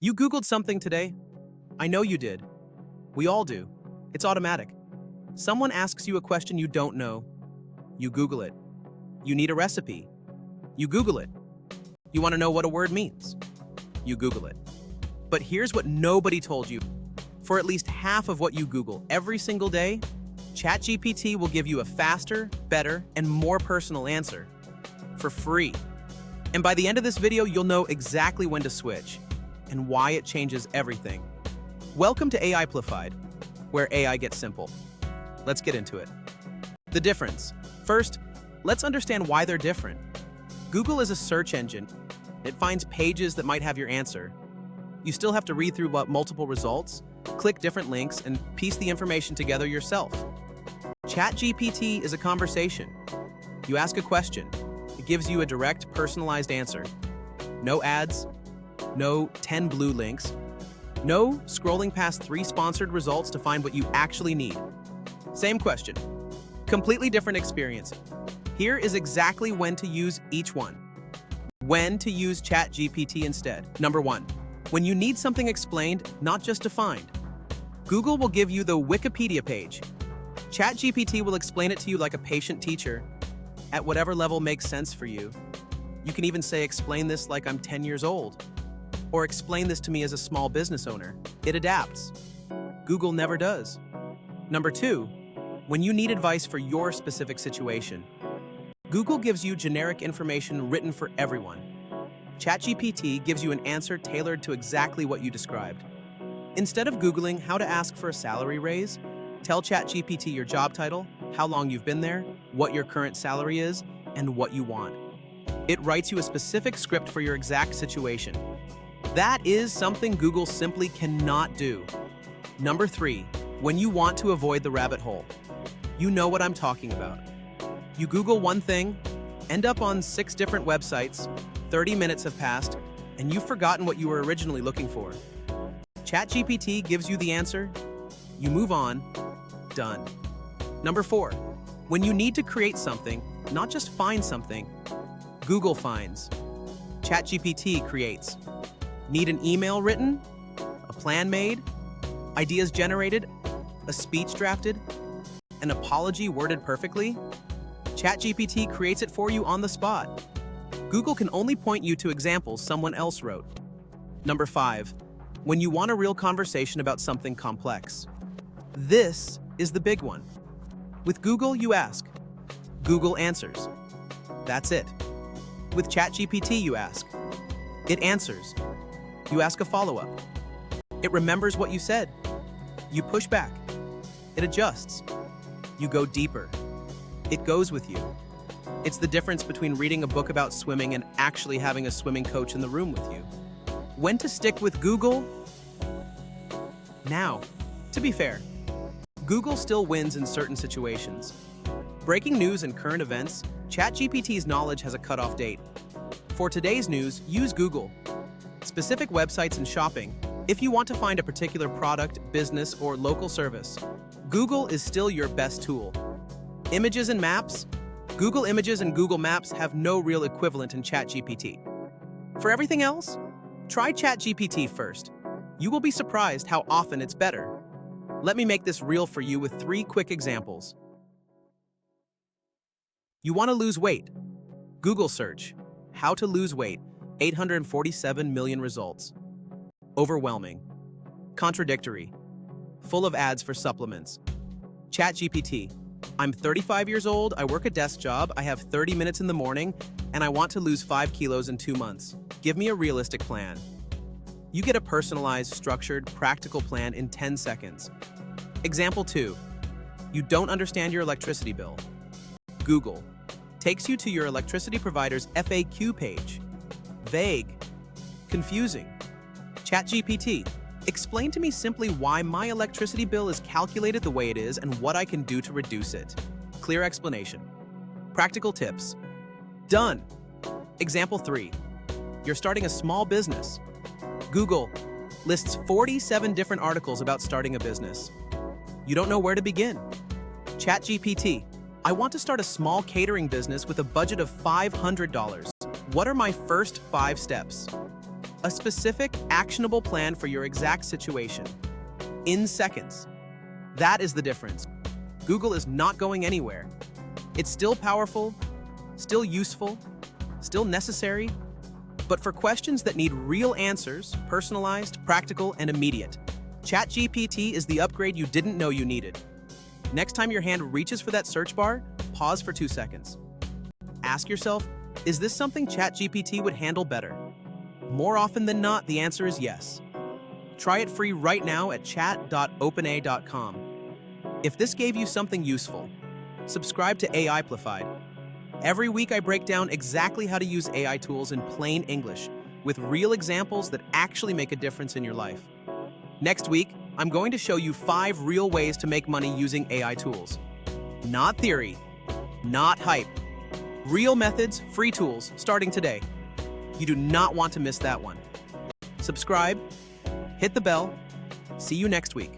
You Googled something today? I know you did. We all do. It's automatic. Someone asks you a question you don't know. You Google it. You need a recipe. You Google it. You want to know what a word means. You Google it. But here's what nobody told you. For at least half of what you Google every single day, ChatGPT will give you a faster, better, and more personal answer for free. And by the end of this video, you'll know exactly when to switch and why it changes everything. Welcome to AIplified, where AI gets simple. Let's get into it. The difference. First, let's understand why they're different. Google is a search engine. It finds pages that might have your answer. You still have to read through multiple results, click different links, and piece the information together yourself. ChatGPT is a conversation. You ask a question. It gives you a direct, personalized answer. No ads, no 10 blue links, no scrolling past 3 sponsored results to find what you actually need. Same question. Completely different experience. Here is exactly when to use each one. When to use ChatGPT instead. Number 1. When you need something explained, not just defined. Google will give you the Wikipedia page. ChatGPT will explain it to you like a patient teacher, at whatever level makes sense for you. You can even say, explain this like I'm 10 years old, or explain this to me as a small business owner. It adapts. Google never does. Number 2, when you need advice for your specific situation. Google gives you generic information written for everyone. ChatGPT gives you an answer tailored to exactly what you described. Instead of Googling how to ask for a salary raise, tell ChatGPT your job title, how long you've been there, what your current salary is, and what you want. It writes you a specific script for your exact situation. That is something Google simply cannot do. Number 3, when you want to avoid the rabbit hole. You know what I'm talking about. You Google one thing, end up on 6 different websites, 30 minutes have passed, and you've forgotten what you were originally looking for. ChatGPT gives you the answer, you move on, done. Number 4, when you need to create something, not just find something, Google finds. ChatGPT creates. Need an email written? A plan made? Ideas generated? A speech drafted? An apology worded perfectly? ChatGPT creates it for you on the spot. Google can only point you to examples someone else wrote. Number 5, when you want a real conversation about something complex. This is the big one. With Google, you ask. Google answers. That's it. With ChatGPT, you ask. It answers. You ask a follow-up. It remembers what you said. You push back. It adjusts. You go deeper. It goes with you. It's the difference between reading a book about swimming and actually having a swimming coach in the room with you. When to stick with Google? Now, to be fair, Google still wins in certain situations. Breaking news and current events, ChatGPT's knowledge has a cutoff date. For today's news, use Google. Specific websites and shopping, if you want to find a particular product, business, or local service, Google is still your best tool. Images and maps, Google Images and Google Maps have no real equivalent in ChatGPT. For everything else, try ChatGPT first. You will be surprised how often it's better. Let me make this real for you with 3 quick examples. You want to lose weight? Google search, how to lose weight, 847 million results. Overwhelming. Contradictory. Full of ads for supplements. ChatGPT, I'm 35 years old, I work a desk job, I have 30 minutes in the morning, and I want to lose 5 kilos in 2 months. Give me a realistic plan. You get a personalized, structured, practical plan in 10 seconds. Example 2. You don't understand your electricity bill. Google takes you to your electricity provider's FAQ page. Vague. Confusing. ChatGPT, explain to me simply why my electricity bill is calculated the way it is and what I can do to reduce it. Clear explanation. Practical tips. Done. Example 3. You're starting a small business. Google lists 47 different articles about starting a business. You don't know where to begin. ChatGPT, I want to start a small catering business with a budget of $500. What are my first 5 steps? A specific, actionable plan for your exact situation. In seconds. That is the difference. Google is not going anywhere. It's still powerful, still useful, still necessary, but for questions that need real answers, personalized, practical, and immediate, ChatGPT is the upgrade you didn't know you needed. Next time your hand reaches for that search bar, pause for 2 seconds. Ask yourself, is this something ChatGPT would handle better? More often than not, the answer is yes. Try it free right now at chat.openai.com. If this gave you something useful, subscribe to AIplified. Every week I break down exactly how to use AI tools in plain English, with real examples that actually make a difference in your life. Next week, I'm going to show you 5 real ways to make money using AI tools. Not theory, not hype. Real methods, free tools, starting today. You do not want to miss that one. Subscribe, hit the bell. See you next week.